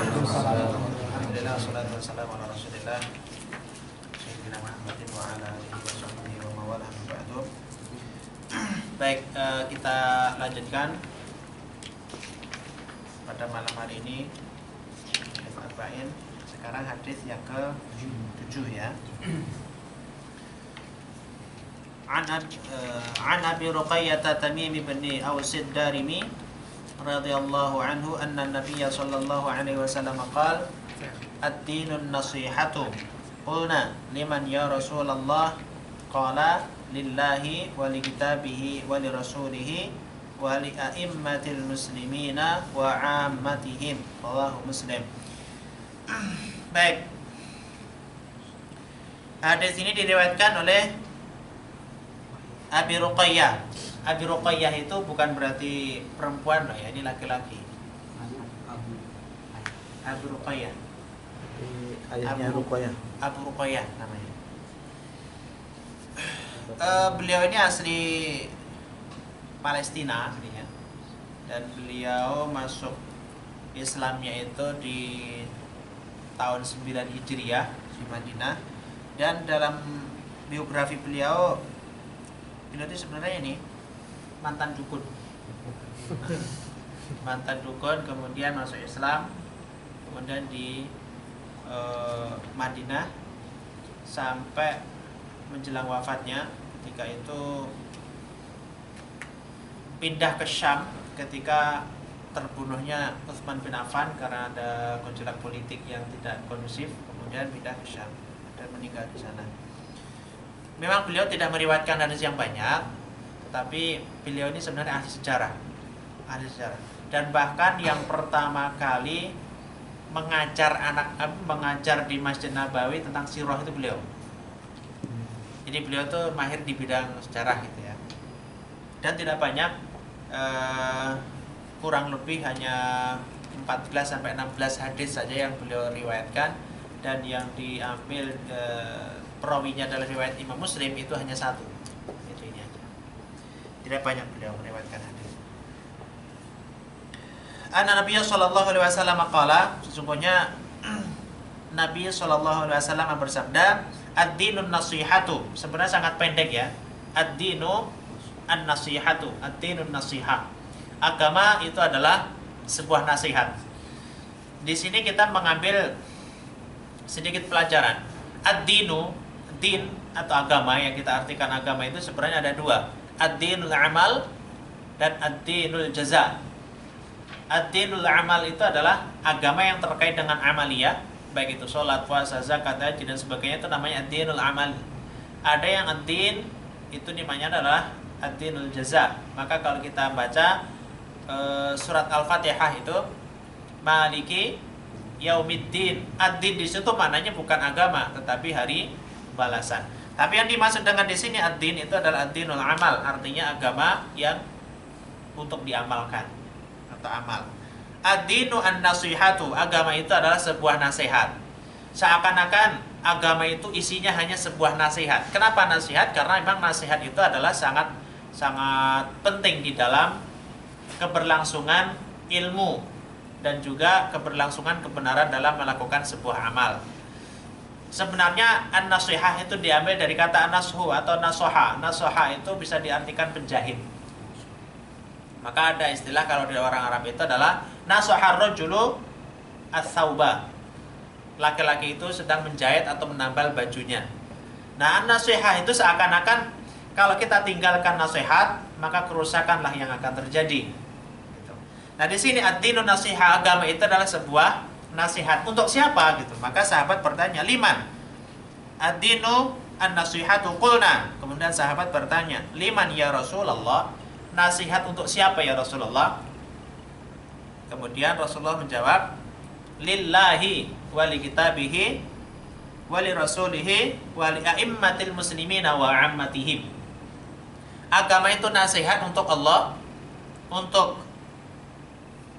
Alhamdulillah, wassalatu wassalamu ala Rasulillah Sayyidina Muhammadin wa ala alihi wa sahbihi wa mawalah ba'du. Baik, kita lanjutkan pada malam hari ini hadis arba'in. Sekarang hadis yang ke-7 ya. An Abi Ruqayyah Tamim bin Aws ad-Darimi radhiyallahu anhu anna an-nabiy sallallahu alaihi wasallam qala ad-dinun nasihatu. Qulna liman ya Rasulullah? Qala lillahi wa li kitabihi wa li rasulihi wa li a'immatil muslimina wa 'ammatihim. Rawahu Muslim. Baik. Hadis ini diriwayatkan oleh Abi Ruqayyah. Abi Ruqayyah itu bukan berarti perempuan loh ya, ini laki-laki. Abu Ruqayyah. Ayahnya Ruqayyah. Abu Ruqayyah namanya. Beliau ini asli Palestina aslinya. Dan beliau masuk Islamnya itu di tahun 9 Hijriah di Madinah. Dan dalam biografi beliau itu sebenarnya ini mantan dukun. Mantan dukun, kemudian masuk Islam, kemudian di Madinah sampai menjelang wafatnya. Ketika itu pindah ke Syam ketika terbunuhnya Utsman bin Affan karena ada gejolak politik yang tidak kondusif, kemudian pindah ke Syam dan meninggal di sana. Memang beliau tidak meriwayatkan hadis yang banyak, tetapi beliau ini sebenarnya ahli sejarah. Dan bahkan yang pertama kali mengajar di Masjid Nabawi tentang sirah itu beliau. Jadi beliau tuh mahir di bidang sejarah gitu ya. Dan tidak banyak, kurang lebih hanya 14 sampai 16 hadis saja yang beliau riwayatkan, dan yang diambil perawinya adalah riwayat Imam Muslim itu hanya satu. Itu ini aja. Tidak banyak beliau meriwayatkan hadis. Anna Nabi sallallahu alaihi wasallam qala, sesungguhnya Nabi sallallahu alaihi wasallam bersabda, ad-dinun nasihatu. Sebenarnya sangat pendek ya. Ad-dinu an-nasihatu, ad-dinun nasihah. Agama itu adalah sebuah nasihat. Di sini kita mengambil sedikit pelajaran. Ad-dinu, din atau agama, yang kita artikan agama itu sebenarnya ada dua, ad-dinul amal dan ad-dinul jaza. Ad-dinul amal itu adalah agama yang terkait dengan amaliyah, baik itu sholat, puasa, zakat, haji dan sebagainya, itu namanya ad-dinul amal. Ada yang ad-din itu namanya adalah ad-dinul jaza. Maka kalau kita baca surat Al-Fatihah itu Maliki Yaumiddin, ad-din di situ maknanya bukan agama tetapi hari balasan. Tapi yang dimaksud dengan di sini ad-din itu adalah ad-dinul amal, artinya agama yang untuk diamalkan atau amal. Ad-dinu an-nasihatu, agama itu adalah sebuah nasihat. Seakan-akan agama itu isinya hanya sebuah nasihat. Kenapa nasihat? Karena memang nasihat itu adalah sangat penting di dalam keberlangsungan ilmu dan juga keberlangsungan kebenaran dalam melakukan sebuah amal. Sebenarnya an-nasihah itu diambil dari kata an-nashu atau nasoha. Nasoha itu bisa diartikan penjahit. Maka ada istilah kalau di orang Arab itu adalah nasoha rajulu ats-tsauba. Laki-laki itu sedang menjahit atau menambal bajunya. Nah, an-nasihah itu seakan-akan kalau kita tinggalkan nasihat, maka kerusakanlah yang akan terjadi. Nah, di sini ad-dinun nasihah, agama itu adalah sebuah nasihat. Untuk siapa gitu? Maka sahabat bertanya, liman? Ad-dinu an-nasihatu qulna. Kemudian sahabat bertanya, liman ya Rasulullah? Nasihat untuk siapa ya Rasulullah? Kemudian Rasulullah menjawab, lillahi wa li kitabihi wa li rasulihi wa li a'immatil muslimina wa 'ammatihim. Agama itu nasihat untuk Allah, untuk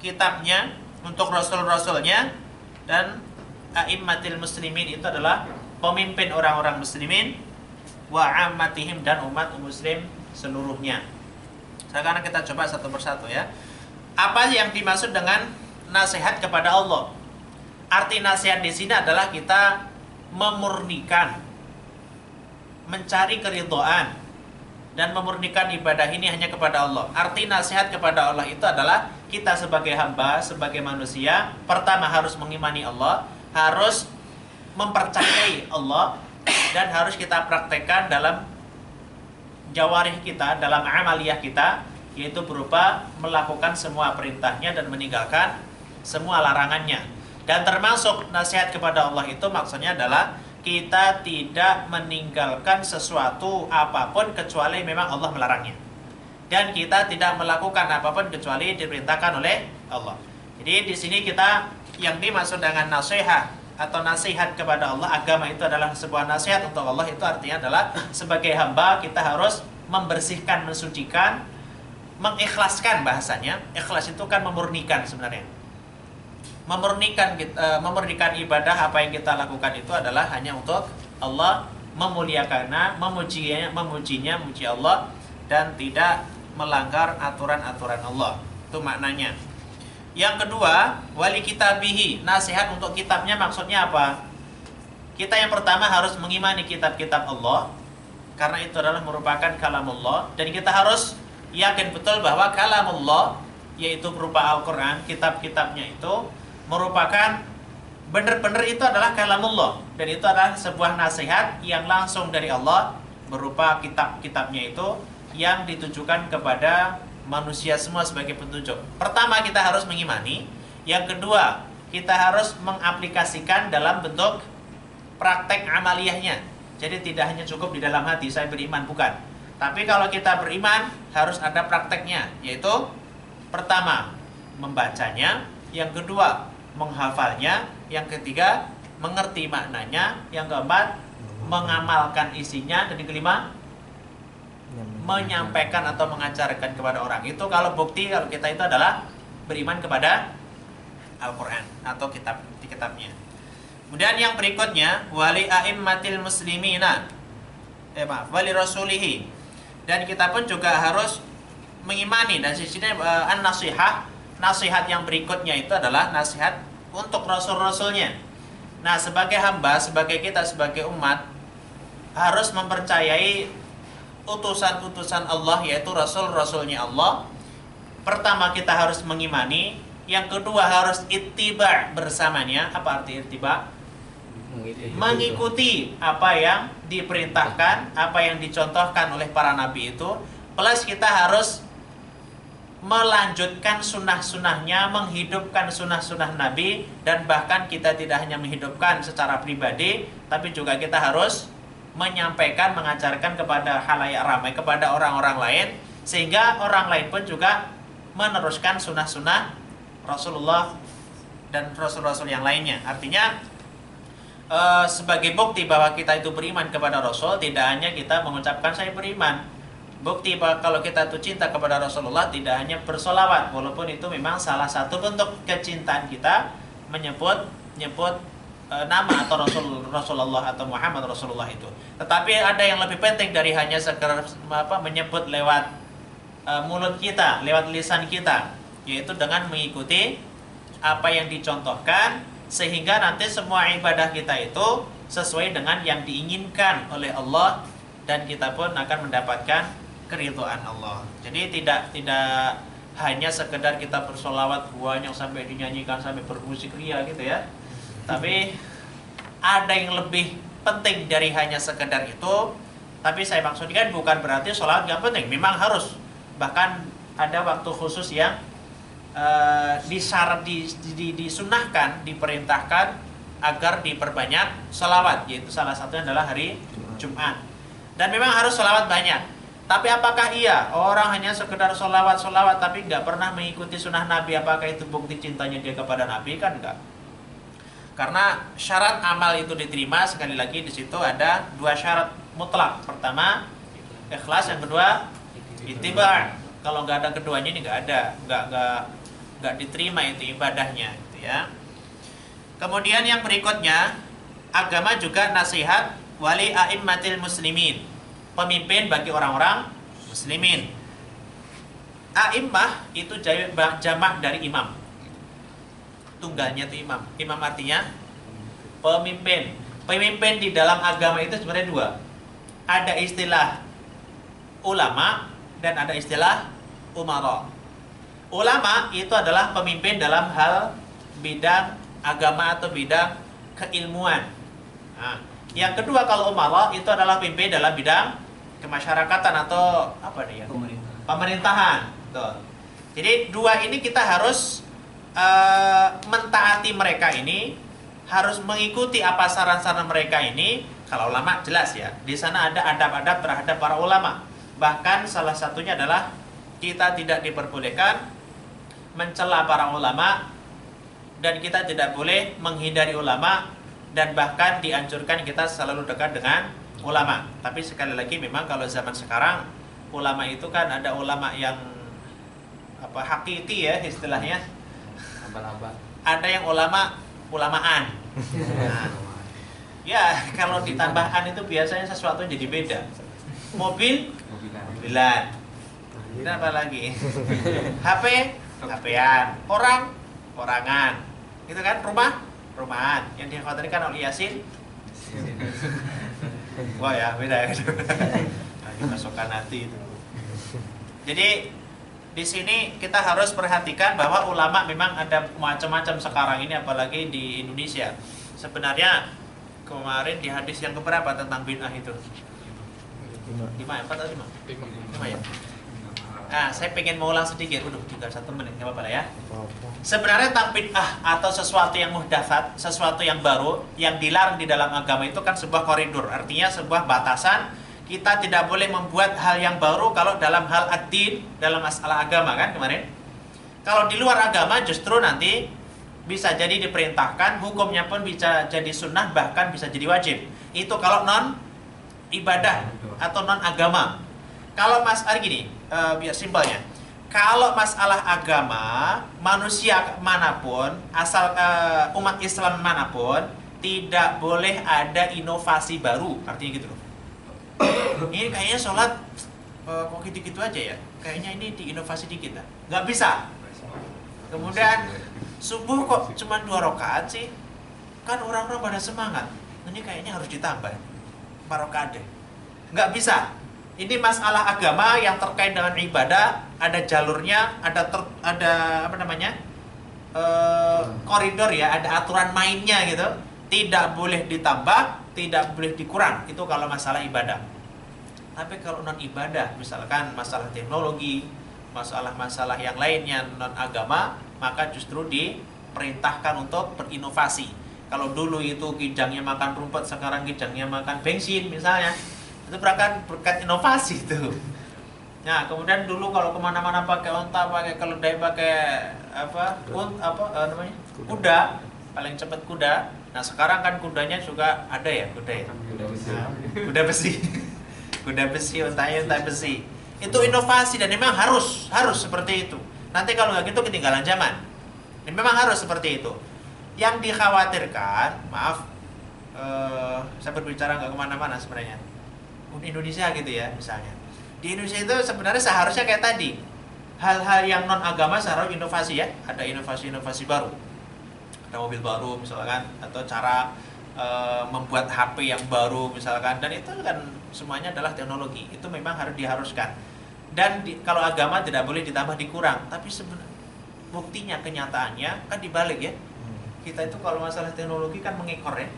kitabnya, untuk rasul-rasulnya, dan a'immatil muslimin itu adalah pemimpin orang-orang muslimin, wa 'ammatihim dan umat muslim seluruhnya. Sekarang kita coba satu persatu ya. Apa yang dimaksud dengan nasihat kepada Allah? Arti nasihat di sini adalah kita memurnikan, mencari keridhaan, dan memurnikan ibadah ini hanya kepada Allah. Arti nasihat kepada Allah itu adalah kita sebagai hamba, sebagai manusia, pertama harus mengimani Allah, harus mempercayai Allah, dan harus kita praktekkan dalam jawarih kita, dalam amaliyah kita, yaitu berupa melakukan semua perintahnya dan meninggalkan semua larangannya. Dan termasuk nasihat kepada Allah itu maksudnya adalah kita tidak meninggalkan sesuatu apapun kecuali memang Allah melarangnya. Dan kita tidak melakukan apapun kecuali diperintahkan oleh Allah. Jadi di sini kita yang dimaksud dengan nasihat atau nasihat kepada Allah, agama itu adalah sebuah nasihat untuk Allah, itu artinya adalah sebagai hamba kita harus membersihkan, mensucikan, mengikhlaskan bahasanya. Ikhlas itu kan memurnikan sebenarnya. Memurnikan ibadah apa yang kita lakukan itu adalah hanya untuk Allah, memuliakannya, memuji Allah, dan tidak melanggar aturan-aturan Allah. Itu maknanya. Yang kedua, wali kitabihi, nasihat untuk kitabnya maksudnya apa? Kita yang pertama harus mengimani kitab-kitab Allah, karena itu adalah merupakan kalamullah, dan kita harus yakin betul bahwa kalamullah, yaitu berupa Al-Quran, kitab-kitabnya itu merupakan benar-benar itu adalah kalamullah, dan itu adalah sebuah nasihat yang langsung dari Allah berupa kitab-kitabnya itu yang ditujukan kepada manusia semua sebagai petunjuk. Pertama kita harus mengimani, yang kedua kita harus mengaplikasikan dalam bentuk praktek amaliyahnya. Jadi tidak hanya cukup di dalam hati saya beriman, bukan. Tapi kalau kita beriman harus ada prakteknya, yaitu pertama membacanya, yang kedua menghafalnya, yang ketiga mengerti maknanya, yang keempat mengamalkan isinya, dan yang kelima menyampaikan atau mengajarkan kepada orang. Itu kalau bukti kalau kita itu adalah beriman kepada Al-Quran atau kitabnya. Kemudian yang berikutnya wali a'immatil muslimina, wali rasulihi, dan kita pun juga harus mengimani, dan di sini an-nasihah, nasihat yang berikutnya itu adalah nasihat untuk rasul-rasulnya. Nah, sebagai hamba, sebagai kita, sebagai umat, harus mempercayai utusan-utusan Allah, yaitu rasul-rasulnya Allah. Pertama kita harus mengimani, yang kedua harus ittiba bersamanya. Apa arti ittiba? Mengikuti apa yang diperintahkan, apa yang dicontohkan oleh para nabi itu, plus kita harus melanjutkan sunnah-sunnahnya, menghidupkan sunnah-sunnah Nabi, dan bahkan kita tidak hanya menghidupkan secara pribadi, tapi juga kita harus menyampaikan, mengajarkan kepada khalayak ramai, kepada orang-orang lain, sehingga orang lain pun juga meneruskan sunnah-sunnah Rasulullah dan Rasul-Rasul yang lainnya. Artinya sebagai bukti bahwa kita itu beriman kepada Rasul, tidak hanya kita mengucapkan saya beriman. Bukti bahwa kalau kita itu cinta kepada Rasulullah tidak hanya bersolawat, walaupun itu memang salah satu bentuk kecintaan kita, menyebut nama atau Rasulullah atau Muhammad Rasulullah itu. Tetapi ada yang lebih penting dari hanya sekedar menyebut lewat mulut kita, lewat lisan kita, yaitu dengan mengikuti apa yang dicontohkan, sehingga nanti semua ibadah kita itu sesuai dengan yang diinginkan oleh Allah, dan kita pun akan mendapatkan keridhaan Allah. Jadi tidak hanya sekedar kita bersolawat banyak sampai dinyanyikan sampai bermusik ria gitu ya. Tapi ada yang lebih penting dari hanya sekedar itu. Tapi saya maksudkan bukan berarti sholat gak penting, memang harus. Bahkan ada waktu khusus yang disunahkan, diperintahkan agar diperbanyak sholawat, yaitu salah satunya adalah hari Jumat. Dan memang harus sholawat banyak. Tapi apakah iya orang hanya sekedar sholawat tapi nggak pernah mengikuti sunnah Nabi, apakah itu bukti cintanya dia kepada Nabi? Kan enggak. Karena syarat amal itu diterima, sekali lagi di situ ada dua syarat mutlak. Pertama ikhlas, yang kedua ittiba. Kalau nggak ada keduanya ini nggak ada, nggak diterima itu ibadahnya, gitu ya. Kemudian yang berikutnya, agama juga nasihat wali a'immatil muslimin, pemimpin bagi orang-orang muslimin. A'immah itu jamak dari imam. tunggalnya itu imam. Imam artinya pemimpin. Pemimpin di dalam agama itu sebenarnya dua. Ada istilah ulama dan ada istilah umara. Ulama itu adalah pemimpin dalam hal bidang agama atau bidang keilmuan. Nah, yang kedua kalau umara itu adalah pemimpin dalam bidang kemasyarakatan atau apa nih ya? Pemerintahan. Tuh. Jadi dua ini kita harus mentaati mereka ini, harus mengikuti apa saran-saran mereka ini. Kalau ulama jelas ya, di sana ada adab-adab terhadap para ulama. Bahkan salah satunya adalah kita tidak diperbolehkan mencela para ulama dan kita tidak boleh menghindari ulama dan bahkan dianjurkan kita selalu dekat dengan ulama. Tapi sekali lagi memang kalau zaman sekarang ulama itu kan ada ulama yang apa hakiki ya istilahnya. Ada yang ulamaan. Nah, ya kalau ditambahkan itu biasanya sesuatu jadi beda. Mobilan. Ini apa lagi? HP, HP-an. Orangan. Itu kan rumahan. Yang dikhawatirkan oleh Yasin. Wah ya beda ya. Ini masukan hati itu. Jadi di sini kita harus perhatikan bahwa ulama memang ada macam-macam sekarang ini apalagi di Indonesia. Sebenarnya kemarin di hadis yang keberapa tentang bid'ah itu? 5 ya? 4 atau 5? 5 ya? Nah, saya pengen mengulang sedikit. Udah, tinggal 1 menit, nggak apa-apa lah ya. Sebenarnya tentang bid'ah atau sesuatu yang muhdatsat, sesuatu yang baru, yang dilarang di dalam agama itu kan sebuah koridor. Artinya sebuah batasan. Kita tidak boleh membuat hal yang baru kalau dalam hal ad-din, dalam masalah agama kan kemarin. Kalau di luar agama justru nanti bisa jadi diperintahkan, hukumnya pun bisa jadi sunnah, bahkan bisa jadi wajib. Itu kalau non ibadah atau non agama. Kalau masalah gini, biar simpelnya, kalau masalah agama, manusia manapun, asal umat Islam manapun, tidak boleh ada inovasi baru. Artinya gitu loh. Ini kayaknya sholat kok gitu-gitu aja ya. Kayaknya ini diinovasi dikit lah. Nggak bisa. Kemudian subuh kok cuma 2 rakaat sih? Kan orang-orang pada semangat. Ini kayaknya harus ditambah 4 rakaat deh. Nggak bisa. Ini masalah agama yang terkait dengan ibadah, ada jalurnya, ada apa namanya? Koridor ya, ada aturan mainnya gitu. Tidak boleh ditambah, tidak boleh dikurang. Itu kalau masalah ibadah. Tapi kalau non ibadah, misalkan masalah teknologi, masalah-masalah yang lainnya non agama, maka justru diperintahkan untuk berinovasi. Kalau dulu itu kijangnya makan rumput, sekarang kijangnya makan bensin misalnya, itu berkat inovasi itu. Nah, kemudian dulu kalau kemana-mana pakai onta, pakai keledai, pakai namanya kuda, paling cepat kuda. Nah, sekarang kan kudanya juga ada ya kuda ya. Kuda besi, kuda besi, onta besi. Itu inovasi dan memang harus seperti itu. Nanti kalau nggak gitu ketinggalan zaman. Dan memang harus seperti itu. Yang dikhawatirkan, maaf, saya berbicara nggak kemana-mana sebenarnya. Indonesia gitu ya misalnya. Di Indonesia itu sebenarnya seharusnya kayak tadi. Hal-hal yang non agama seharusnya inovasi ya. Ada inovasi-inovasi baru. Ada mobil baru misalkan, atau cara membuat HP yang baru misalkan. Dan itu kan semuanya adalah teknologi. Itu memang harus diharuskan. Dan kalau agama tidak boleh ditambah dikurang. Tapi sebenarnya buktinya kenyataannya kan dibalik ya. Kita itu kalau masalah teknologi kan mengekor ya.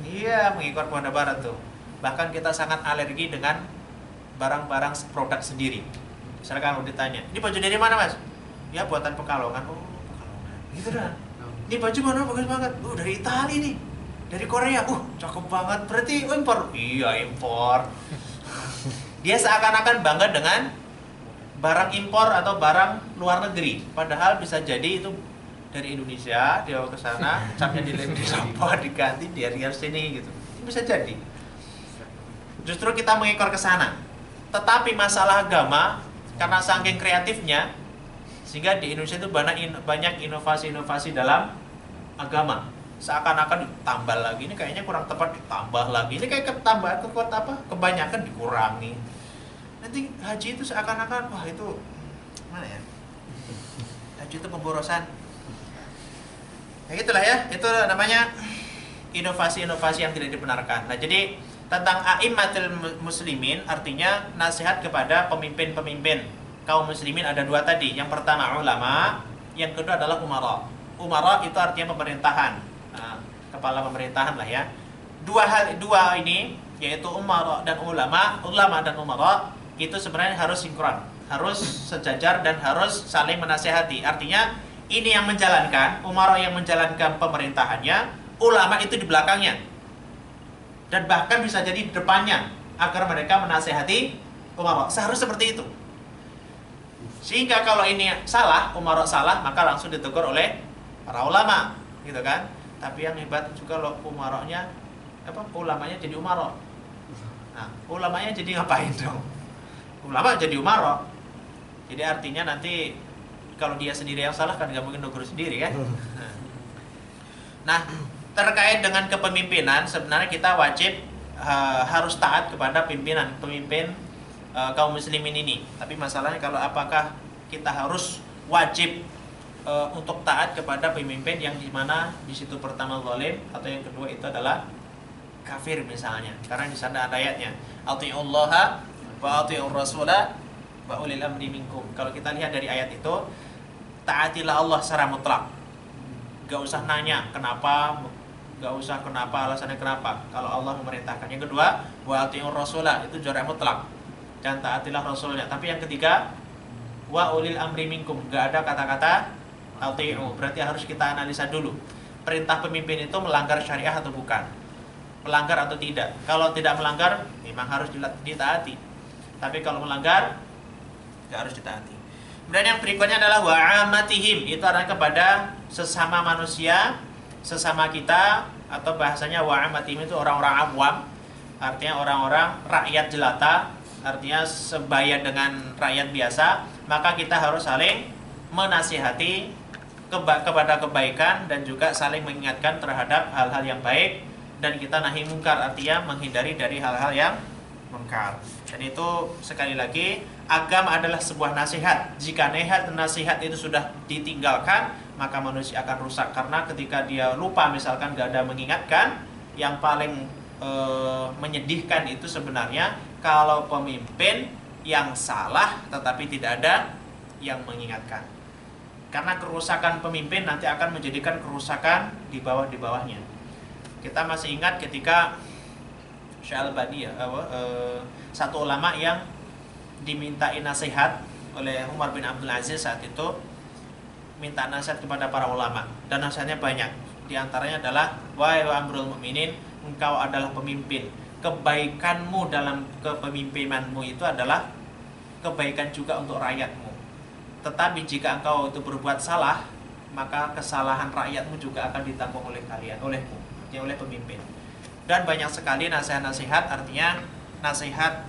Iya, mengekor pada barat tuh. Bahkan kita sangat alergi dengan barang-barang produk sendiri. Misalkan kalau ditanya, ini baju dari mana mas? Ya buatan Pekalongan. Oh Pekalongan. Gitu dah. Ini baju mana bagus banget? Dari Italia nih. Dari Korea. Cakep banget. Berarti impor. Iya impor. Dia seakan-akan bangga dengan barang impor atau barang luar negeri. Padahal bisa jadi itu dari Indonesia, dia ke sana, capnya dilem, disampah, diganti, dia harus sini gitu. Bisa jadi. Justru kita mengekor ke sana. Tetapi masalah agama, karena saking kreatifnya, sehingga di Indonesia itu banyak inovasi-inovasi dalam agama. Seakan-akan ditambah lagi, ini kayaknya kurang tepat ditambah lagi. Ini kayak kebanyakan dikurangi. Nanti haji itu seakan-akan, wah itu mana ya? Haji itu pemborosan. Ya gitulah ya, itu namanya inovasi-inovasi yang tidak dibenarkan. Nah, jadi tentang a'immatul muslimin artinya nasihat kepada pemimpin-pemimpin kaum muslimin ada dua tadi. Yang pertama ulama, yang kedua adalah umara. Umara itu artinya pemerintahan, nah, kepala pemerintahan lah ya. Dua ini yaitu umara dan ulama, ulama dan umara itu sebenarnya harus sinkron, harus sejajar dan harus saling menasihati. Artinya ini yang menjalankan, umara yang menjalankan pemerintahannya, ulama itu di belakangnya. Dan bahkan bisa jadi di depannya agar mereka menasihati umara. Seharusnya seperti itu. Sehingga kalau ini salah, umara salah, maka langsung ditegur oleh para ulama, gitu kan? Tapi yang hebat juga loh umaranya ulamanya jadi umara. Nah, ulamanya jadi ngapain dong? Ulama jadi umara. Jadi artinya nanti kalau dia sendiri yang salah kan nggak mungkin negur sendiri kan? Nah, terkait dengan kepemimpinan sebenarnya kita wajib harus taat kepada pemimpin kaum muslimin ini. Tapi masalahnya kalau apakah kita harus wajib untuk taat kepada pemimpin yang dimana di situ pertama zalim atau yang kedua itu adalah kafir misalnya. Karena di sana ada ayatnya, "Athi'ullaha wa athi'ur rasula wa ulil amri minkum." Kalau kita lihat dari ayat itu, taatilah Allah secara mutlak. Gak usah nanya kenapa, gak usah kenapa, alasannya kenapa. Kalau Allah memerintahkan. Yang kedua, wa atiur rasulah, itu jarak mutlak. Dan taatilah rasulnya. Tapi yang ketiga, wa ulil amri minkum, gak ada kata-kata ati'u. Berarti harus kita analisa dulu. Perintah pemimpin itu melanggar syariah atau bukan? Melanggar atau tidak? Kalau tidak melanggar, memang harus ditaati. Tapi kalau melanggar, gak harus ditaati. Kemudian yang berikutnya adalah wa'amatihim, itu adalah kepada sesama manusia, sesama kita, atau bahasanya wa'amatihim itu orang-orang awam, artinya orang-orang rakyat jelata, artinya sebaya dengan rakyat biasa, maka kita harus saling menasihati kepada kebaikan dan juga saling mengingatkan terhadap hal-hal yang baik, dan kita nahi mungkar, artinya menghindari dari hal-hal yang mungkar. Dan itu sekali lagi, agama adalah sebuah nasihat. Jika nasihat itu sudah ditinggalkan, maka manusia akan rusak. Karena ketika dia lupa, misalkan gak ada mengingatkan, yang paling menyedihkan itu sebenarnya kalau pemimpin yang salah tetapi tidak ada yang mengingatkan. Karena kerusakan pemimpin nanti akan menjadikan kerusakan di bawahnya. Kita masih ingat ketika Syalbani satu ulama yang dimintai nasihat oleh Umar bin Abdul Aziz saat itu, minta nasihat kepada para ulama, dan nasihatnya banyak. Di antaranya adalah, wahai amrul mukminin, engkau adalah pemimpin. Kebaikanmu dalam kepemimpinanmu itu adalah kebaikan juga untuk rakyatmu. Tetapi jika engkau itu berbuat salah, maka kesalahan rakyatmu juga akan ditanggung oleh kalian, olehmu, artinya oleh pemimpin. Dan banyak sekali nasihat-nasihat, artinya nasihat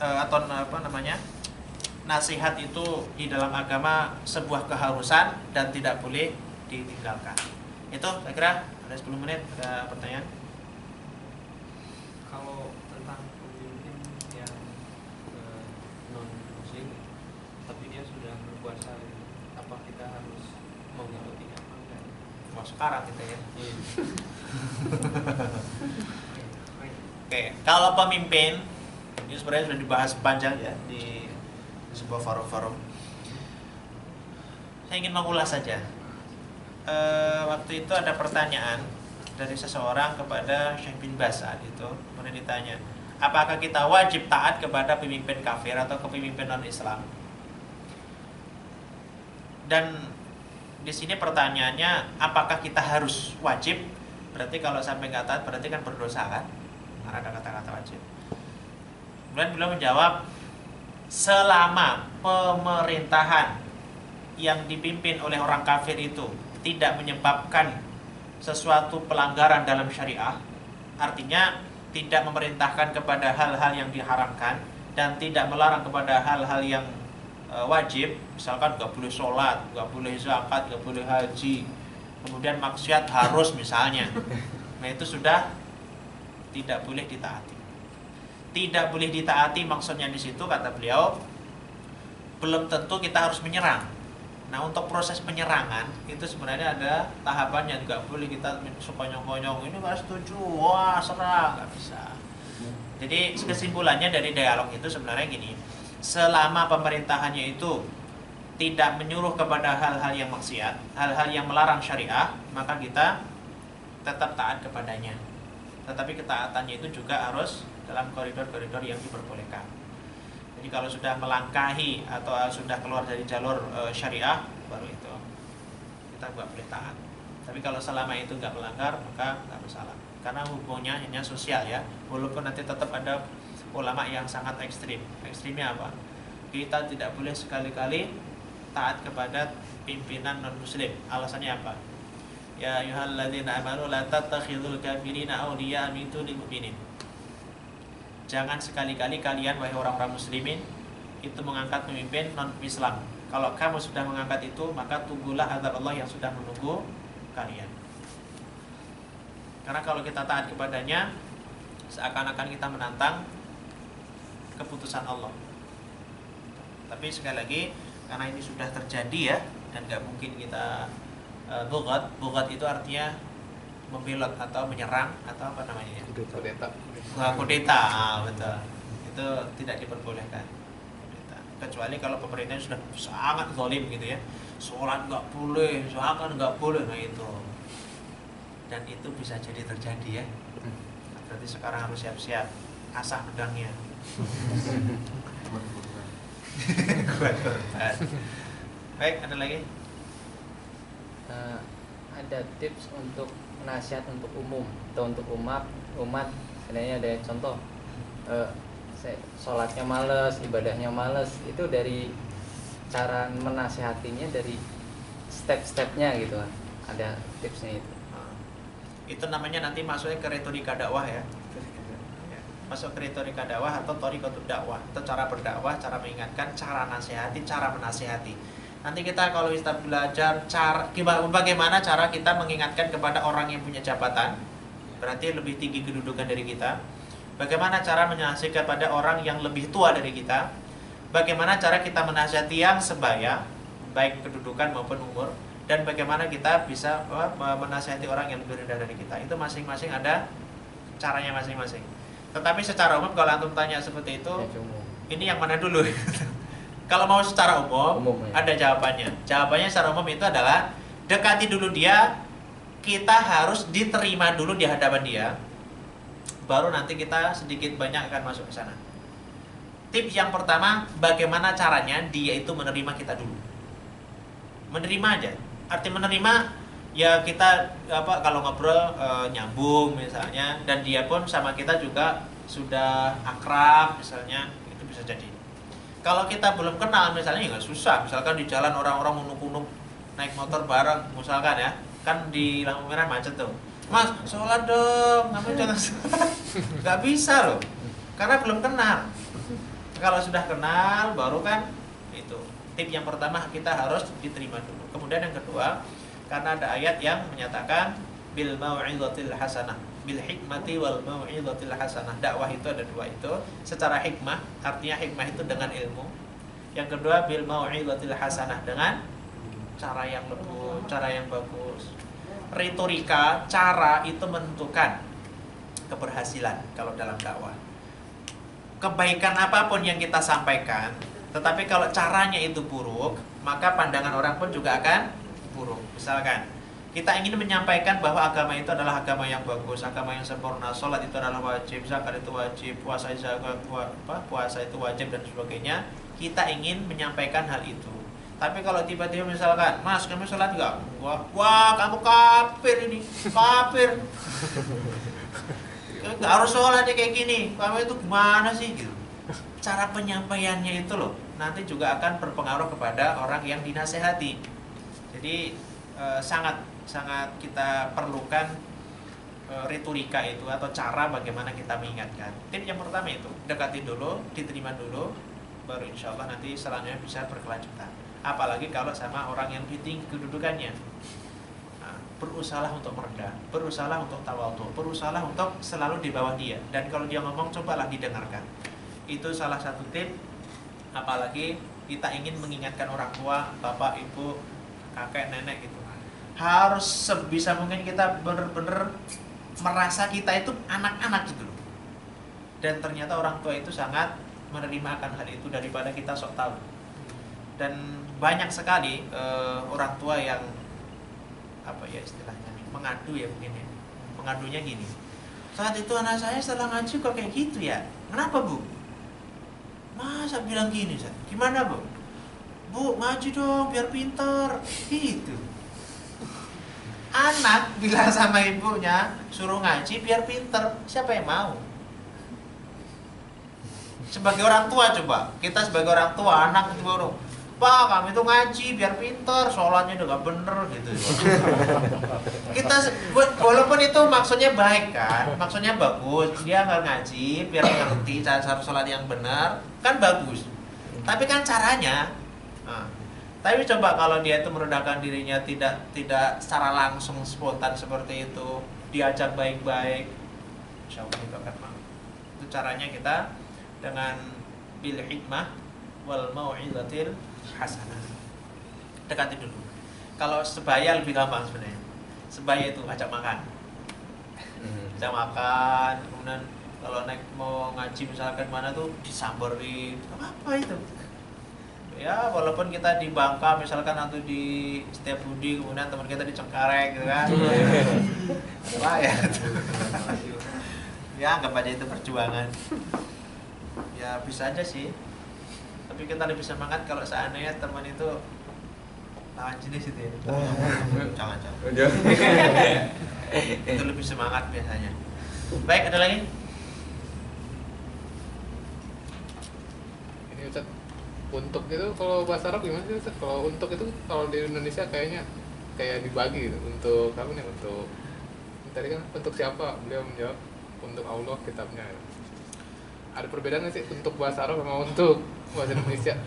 nasihat itu di dalam agama sebuah keharusan dan tidak boleh ditinggalkan. Itu saya kira ada 10 menit, ada pertanyaan. Kalau tentang pemimpin yang non muslim tapi dia sudah berkuasa, apa kita harus mengikutinya apa enggak? Wah, sekarang kita ya. Oke, kalau pemimpin ini sebenarnya sudah dibahas panjang ya di sebuah forum-forum. Saya ingin mengulas saja. Waktu itu ada pertanyaan dari seseorang kepada Syekh bin Baz saat itu, kemudian ditanya, apakah kita wajib taat kepada pemimpin kafir atau kepemimpinan non-Islam? Dan di sini pertanyaannya, apakah kita harus wajib? Berarti kalau sampai nggak taat berarti kan berdosa kan? Karena ada kata-kata wajib. Kemudian beliau menjawab, selama pemerintahan yang dipimpin oleh orang kafir itu tidak menyebabkan sesuatu pelanggaran dalam syariah, artinya tidak memerintahkan kepada hal-hal yang diharamkan dan tidak melarang kepada hal-hal yang wajib, misalkan gak boleh sholat, gak boleh zakat, gak boleh haji, kemudian maksiat harus misalnya, nah itu sudah tidak boleh ditaati. Tidak boleh ditaati maksudnya di situ kata beliau, belum tentu kita harus menyerang. Nah untuk proses penyerangan itu sebenarnya ada tahapannya, nggak boleh kita sekonyong-konyong ini nggak setuju, wah serang, nggak bisa. Jadi kesimpulannya dari dialog itu sebenarnya gini, selama pemerintahannya itu tidak menyuruh kepada hal-hal yang maksiat, hal-hal yang melarang syariah, maka kita tetap taat kepadanya. Tetapi ketaatannya itu juga harus dalam koridor-koridor yang diperbolehkan. Jadi kalau sudah melangkahi atau sudah keluar dari jalur syariah, baru itu kita nggak boleh taat. Tapi kalau selama itu nggak melanggar, maka nggak masalah. Karena hubungnya hanya sosial ya. Walaupun nanti tetap ada ulama yang sangat ekstrim. Ekstrimnya apa? Kita tidak boleh sekali-kali taat kepada pimpinan non-muslim. Alasannya apa? Ya ayyuhalladzina amanu la tattakhidul kafirina awliya min dunil mu'minin. Jangan sekali-kali kalian wahai orang-orang muslimin itu mengangkat pemimpin non-Islam. Kalau kamu sudah mengangkat itu, maka tunggulah azab Allah yang sudah menunggu kalian. Karena kalau kita taat kepadanya, seakan-akan kita menantang keputusan Allah. Tapi sekali lagi, karena ini sudah terjadi ya, dan gak mungkin kita bugat itu artinya membelot atau menyerang atau apa namanya ya? Kudeta. Kudeta, betul. Itu tidak diperbolehkan. Kudeta. Kecuali kalau pemerintah sudah sangat zalim gitu ya, sholat nggak boleh, zakat nggak boleh, nah itu. Dan itu bisa jadi terjadi ya. Berarti sekarang harus siap-siap, asah pedangnya. Kuat korban. Baik, ada lagi? Ada tips untuk nasihat untuk umum atau untuk umat sebenarnya ada contoh sholatnya males, ibadahnya males, itu dari cara menasihatinya dari step-stepnya gitu kan, ada tipsnya itu. Itu namanya nanti masuknya ke retorika dakwah ya. Masuk ke retorika dakwah atau thariqatud dakwah, atau cara berdakwah, cara mengingatkan, cara nasihati, cara menasihati. Nanti kita kalau kita belajar bagaimana cara kita mengingatkan kepada orang yang punya jabatan, berarti lebih tinggi kedudukan dari kita. Bagaimana cara menasihati kepada orang yang lebih tua dari kita. Bagaimana cara kita menasihati yang sebaya, baik kedudukan maupun umur. Dan bagaimana kita bisa menasihati orang yang lebih rendah dari kita. Itu masing-masing ada caranya masing-masing. Tetapi secara umum kalau antum tanya seperti itu, ini yang mana dulu? Kalau mau secara umum ya. Ada jawabannya. Jawabannya secara umum itu adalah dekati dulu dia, kita harus diterima dulu di hadapan dia, baru nanti kita sedikit banyak akan masuk ke sana. Tips yang pertama, bagaimana caranya dia itu menerima kita dulu. Menerima aja. Arti menerima ya kita kalau ngobrol nyambung misalnya, dan dia pun sama kita juga sudah akrab misalnya, itu bisa jadi. Kalau kita belum kenal misalnya ya nggak susah. Misalkan di jalan orang-orang unuk-unuk naik motor bareng, misalkan ya, kan di lampu merah macet tuh. Mas, sholat dong, kamu jangan sholat. Nggak bisa loh, karena belum kenal. Kalau sudah kenal, baru kan itu. Tip yang pertama kita harus diterima dulu. Kemudian yang kedua, karena ada ayat yang menyatakan bil mau'izatil hasanah, bil hikmati wal mau'izatil hasanah. Dakwah itu ada dua itu, secara hikmah, artinya hikmah itu dengan ilmu. Yang kedua bil mau'izatil hasanah, dengan cara yang lembut, cara yang bagus. Retorika, cara itu menentukan keberhasilan kalau dalam dakwah. Kebaikan apapun yang kita sampaikan, tetapi kalau caranya itu buruk, maka pandangan orang pun juga akan buruk. Misalkan kita ingin menyampaikan bahwa agama itu adalah agama yang bagus, agama yang sempurna, sholat itu adalah wajib, zakat itu wajib, puasa itu wajib dan sebagainya. Kita ingin menyampaikan hal itu. Tapi kalau tiba-tiba misalkan, Mas, kamu sholat enggak? Wah, kamu kafir ini, kafir. Enggak harus sholat kayak gini. Kamu itu gimana sih gitu. Cara penyampaiannya itu loh, nanti juga akan berpengaruh kepada orang yang dinasehati. Jadi sangat kita perlukan retorika itu atau cara bagaimana kita mengingatkan. Tip yang pertama itu dekati dulu, diterima dulu, baru insya Allah nanti selanjutnya bisa berkelanjutan. Apalagi kalau sama orang yang lebih tinggi kedudukannya. Nah, berusaha untuk merendah, berusaha untuk tawadhu, berusaha untuk selalu di bawah dia. Dan kalau dia ngomong, cobalah didengarkan. Itu salah satu tip. Apalagi kita ingin mengingatkan orang tua, bapak, ibu, kakek, nenek gitu, harus sebisa mungkin kita benar-benar merasa kita itu anak-anak gitu loh. Dan ternyata orang tua itu sangat menerima akan hal itu daripada kita sok tahu. Dan banyak sekali orang tua yang apa ya istilahnya mengadu ya mungkin ya. Mengadunya gini, saat itu anak saya setelah ngaji kok kayak gitu ya, kenapa bu? Masa bilang gini, gimana bu? Bu ngaji dong biar pintar gitu. Anak bilang sama ibunya suruh ngaji biar pintar, siapa yang mau? Sebagai orang tua coba, kita sebagai orang tua, anak itu baru, Pak kami tuh ngaji biar pintar, sholatnya udah gak bener gitu. Kita walaupun itu maksudnya baik kan, maksudnya bagus, dia nggak ngaji biar ngerti cara sholat yang benar, kan bagus. Tapi kan caranya, tapi coba kalau dia itu merendahkan dirinya tidak secara langsung spontan seperti itu, diajak baik-baik, insya Allah itu akan mau. Itu caranya kita dengan bil hikmah wal mau'izatil hasanah. Dekati dulu. Kalau sebaya lebih gampang sebenarnya. Sebaya itu ajak makan. Ajak makan, kemudian kalau naik mau ngaji misalkan mana tuh disamperin, apa itu? Ya walaupun kita di Bangka misalkan atau di Setiabudi, kemudian teman kita di Cengkareng gitu kan. Apa ya? Ya anggap aja itu perjuangan. Ya bisa aja sih. Tapi kita lebih semangat kalau seandainya teman itu lawan jenis itu ya. Jangan. Itu lebih semangat biasanya. Baik, ada lagi? Ini Ustaz, untuk itu kalau bahasa Arab gimana sih Ustaz? Kalau untuk itu kalau di Indonesia kayaknya kayak dibagi gitu. Untuk apa nih? Untuk tadi kan untuk siapa? Beliau menjawab untuk Allah kitabnya. Ada perbedaan nggak sih untuk bahasa Arab sama untuk bahasa Indonesia?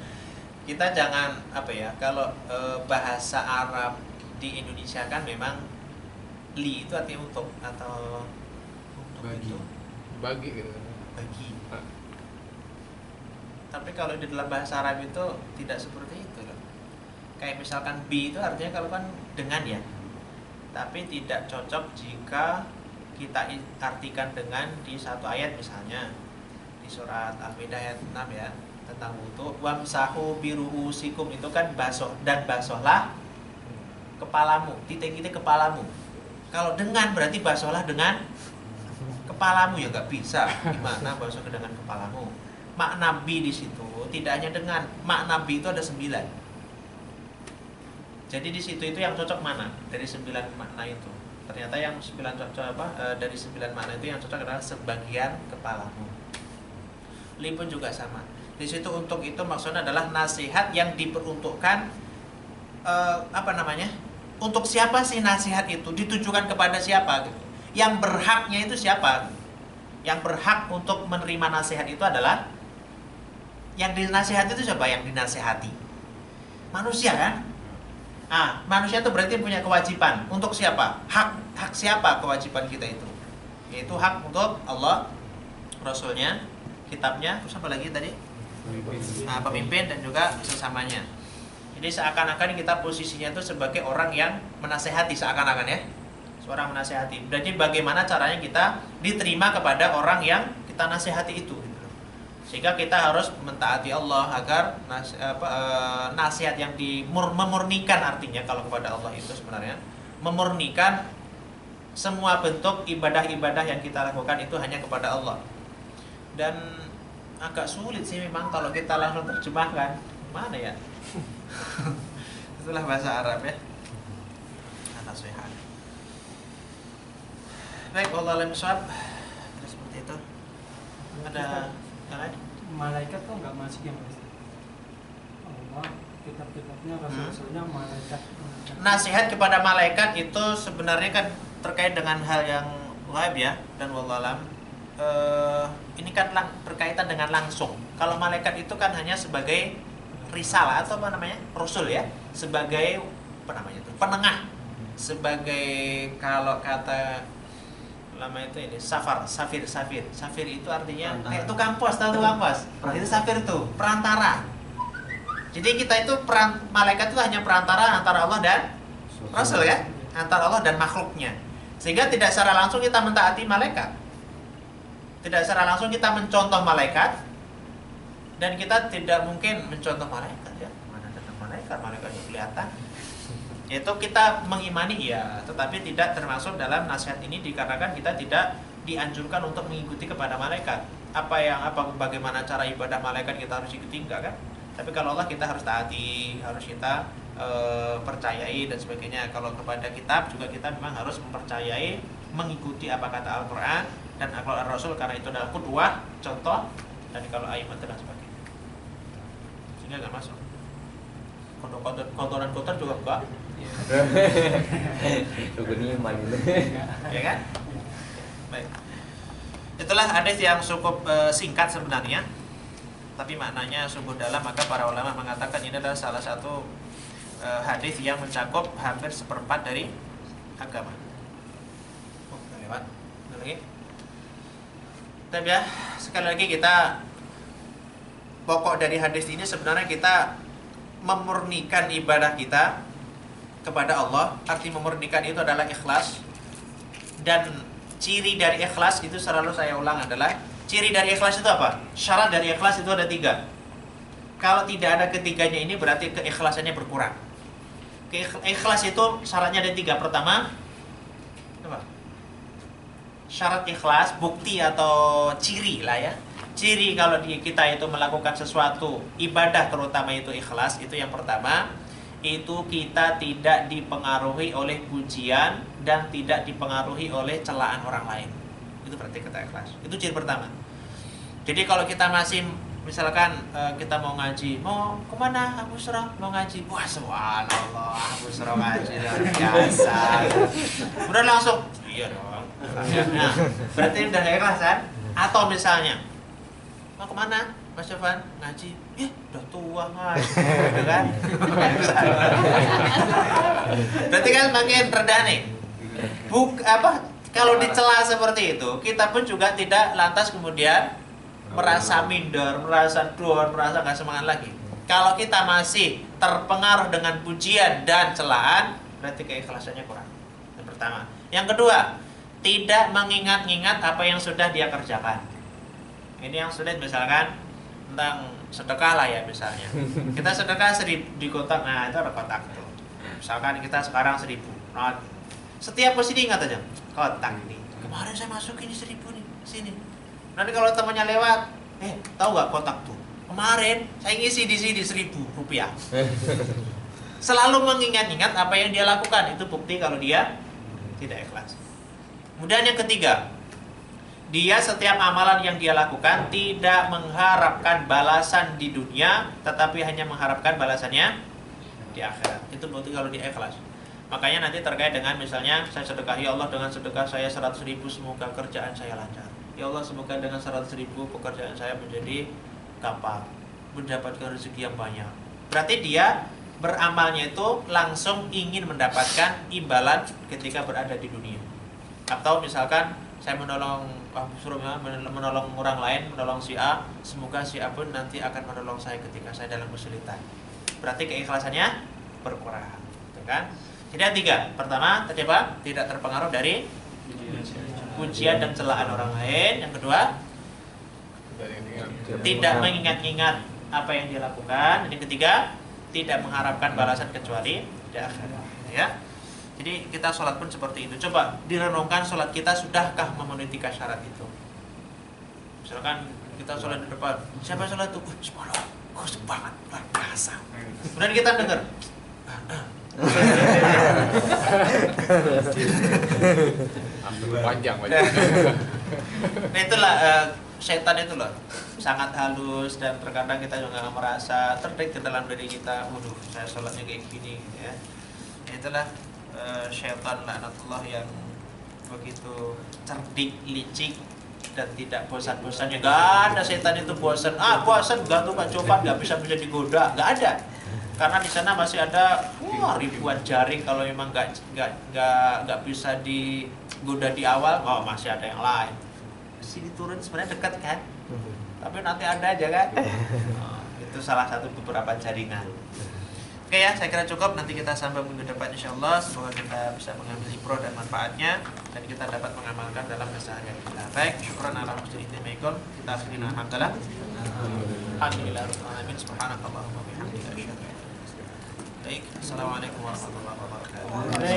Kita jangan apa ya, kalau bahasa Arab di Indonesia kan memang li itu artinya untuk atau untuk Bagi. itu Bagi gitu. bagi. Tapi kalau di dalam bahasa Arab itu tidak seperti itu loh. Kayak misalkan bi itu artinya kalau kan dengan ya. Tapi tidak cocok jika kita artikan dengan di satu ayat misalnya di surat Al-Maidah ayat 6 ya, tentang wudu, wamsahu biruusikum itu kan basuh dan basuhlah kepalamu, titik-titik kepalamu. Kalau dengan berarti basuhlah dengan kepalamu, ya nggak bisa. Gimana basuh dengan kepalamu? Makna bi di situ tidak hanya dengan, makna bi itu ada 9. Jadi di situ itu yang cocok mana dari 9 makna itu? Ternyata yang 9 cocok dari 9 makna itu yang cocok adalah sebagian kepalamu. Li pun juga sama. Di situ untuk itu maksudnya adalah nasihat yang diperuntukkan untuk siapa sih nasihat itu? Ditujukan kepada siapa gitu. Yang berhaknya itu siapa? Yang berhak untuk menerima nasihat itu adalah yang dinasihati itu siapa? Yang dinasihati manusia kan? Manusia itu berarti punya kewajiban. Untuk siapa? Hak siapa kewajiban kita itu? Yaitu hak untuk Allah, Rasulnya, kitabnya, terus apa lagi tadi? Pemimpin dan juga sesamanya. Jadi seakan-akan kita posisinya itu sebagai orang yang menasehati, seakan-akan ya, seorang menasehati. Jadi bagaimana caranya kita diterima kepada orang yang kita nasihati itu, sehingga kita harus mentaati Allah agar nasihat yang memurnikan, artinya kalau kepada Allah itu sebenarnya memurnikan semua bentuk ibadah-ibadah yang kita lakukan itu hanya kepada Allah. Dan agak sulit sih memang kalau kita langsung terjemahkan, mana ya? Itulah bahasa Arab ya. Nasihat. Baik, wallahu a'lam bishawab. Seperti itu. Ada yang lain? Malaikat tuh nggak masuk ya Mas? Allah, kitab-kitabnya, rasul-rasulnya, malaikat. Nasihat kepada malaikat itu sebenarnya kan terkait dengan hal yang gaib ya, dan wallahu a'lam. Ini kan berkaitan dengan langsung. Kalau malaikat itu kan hanya sebagai risalah atau apa namanya, rasul ya, sebagai apa namanya itu, penengah, sebagai kalau kata lama itu ini safir itu artinya kayak tukang pos, tahu tukang pos? Itu safir tuh perantara. Jadi kita itu malaikat itu hanya perantara antara Allah dan Rasul ya, antara Allah dan makhluknya. Sehingga tidak secara langsung kita mentaati malaikat, tidak secara langsung kita mencontoh malaikat, dan kita tidak mungkin mencontoh malaikat ya. Mana ada malaikatnya kelihatan. Yaitu kita mengimani ya, tetapi tidak termasuk dalam nasihat ini dikarenakan kita tidak dianjurkan untuk mengikuti kepada malaikat. Bagaimana cara ibadah malaikat kita harus ikuti, enggak kan? Tapi kalau Allah kita harus taati, harus kita percayai dan sebagainya. Kalau kepada kitab juga kita memang harus mempercayai, mengikuti apa kata Al-Quran dan akhlak Rasul, karena itu adalah qudwah, contoh. Dan kalau ayat dan sebagainya, sehingga nggak masuk. Kotoran-kotor juga enggak. Rukun iman itu. Ya kan? Baik. Itulah hadis yang cukup singkat sebenarnya, tapi maknanya sungguh dalam. Maka para ulama mengatakan ini adalah salah satu hadis yang mencakup hampir seperempat dari agama. Lewat. Lagi. Tapi ya, sekali lagi kita pokok dari hadis ini sebenarnya kita memurnikan ibadah kita kepada Allah. Arti memurnikan itu adalah ikhlas. Dan ciri dari ikhlas itu selalu saya ulang adalah, ciri dari ikhlas itu apa? Syarat dari ikhlas itu ada 3. Kalau tidak ada ketiganya ini berarti keikhlasannya berkurang. Ikhlas itu syaratnya ada 3. Pertama, apa? Syarat ikhlas, bukti atau ciri lah ya. Ciri kalau kita itu melakukan sesuatu ibadah, terutama itu ikhlas, itu yang pertama, itu kita tidak dipengaruhi oleh pujian dan tidak dipengaruhi oleh celaan orang lain. Itu berarti kita ikhlas. Itu ciri pertama. Jadi kalau kita masih misalkan kita mau ngaji, mau kemana Abu Surah? Mau ngaji, wah subhanallah Abu Surah ngaji luar biasa. Udah langsung, iya dong. Nah, berarti udah ikhlas kan? Atau misalnya, mau kemana Mas Sofan? Ngaji, udah tua mas, gitu kan? Berarti kan makin rendah nih. Kalau dicela seperti itu, kita pun juga tidak lantas kemudian merasa minder, merasa down, merasa nggak semangat lagi. Kalau kita masih terpengaruh dengan pujian dan celaan, berarti keikhlasannya kurang. Yang pertama. Yang kedua, tidak mengingat-ingat apa yang sudah dia kerjakan. Ini yang sulit, misalkan tentang sedekah lah ya misalnya. Kita sedekah 1.000 di kotak, nah itu ada kotak tuh. Misalkan kita sekarang 1.000. Nah, setiap posisi ingat aja, kotak ini. Kemarin saya masukin 1.000 nih, sini. Nanti kalau temannya lewat, tahu nggak kotak tuh? Kemarin saya ngisi di sini 1.000 rupiah. Selalu mengingat-ingat apa yang dia lakukan, itu bukti kalau dia tidak ikhlas. Kemudian yang ketiga, dia setiap amalan yang dia lakukan tidak mengharapkan balasan di dunia, tetapi hanya mengharapkan balasannya di akhirat. Itu bukti kalau dia ikhlas. Makanya nanti terkait dengan misalnya saya sedekah, ya Allah dengan sedekah saya 100.000 semoga kerjaan saya lancar. Ya Allah semoga dengan 100.000 pekerjaan saya menjadi gampang, mendapatkan rezeki yang banyak. Berarti dia beramalnya itu langsung ingin mendapatkan imbalan ketika berada di dunia. Atau misalkan saya menolong orang lain, menolong si A, semoga si A pun nanti akan menolong saya ketika saya dalam kesulitan. Berarti keikhlasannya berkurang, gitu kan? Jadi ada 3. Pertama, tadi apa? Tidak terpengaruh dari pujian dan celaan orang lain. Yang kedua, tidak mengingat-ingat apa yang dia lakukan. Dan yang ketiga, tidak mengharapkan balasan kecuali di akhirat. Ya. Jadi kita sholat pun seperti itu. Coba direnungkan sholat kita sudahkah memenuhi 3 syarat itu. Misalkan kita sholat di depan, siapa sholat itu? Subhanallah, khusyuk banget, luar biasa. Kemudian kita dengar, panjang. Nah itulah setan itu loh, sangat halus, dan terkadang kita juga nggak merasa terdetik ke dalam diri kita. Waduh, saya sholatnya kayak gini, ya. Itulah syaitan laknatullah yang begitu cerdik, licik, dan tidak bosan-bosannya. Gak ada setan itu bosan. Bosan gantung Pak Copat, gak bisa digoda, gak ada. Karena di sana masih ada ribuan jaring. Kalau memang gak bisa digoda di awal, masih ada yang lain. Sini turun sebenarnya dekat kan, tapi nanti ada aja kan. Itu salah satu beberapa jaringan. Oke ya, saya kira cukup. Nanti kita sambung minggu depan insyaallah. Semoga kita bisa mengambil ibrah dan manfaatnya dan kita dapat mengamalkan dalam keseharian kita. Baik, syukran ala husni istimaikum. Kita akhiri alhamdulillah. Alhamdulillah rabbil alamin. Subhanakallahumma wa bihamdika asyhadu an la ilaha illa anta astaghfiruka wa atubu ilaik. Baik, assalamualaikum warahmatullahi wabarakatuh.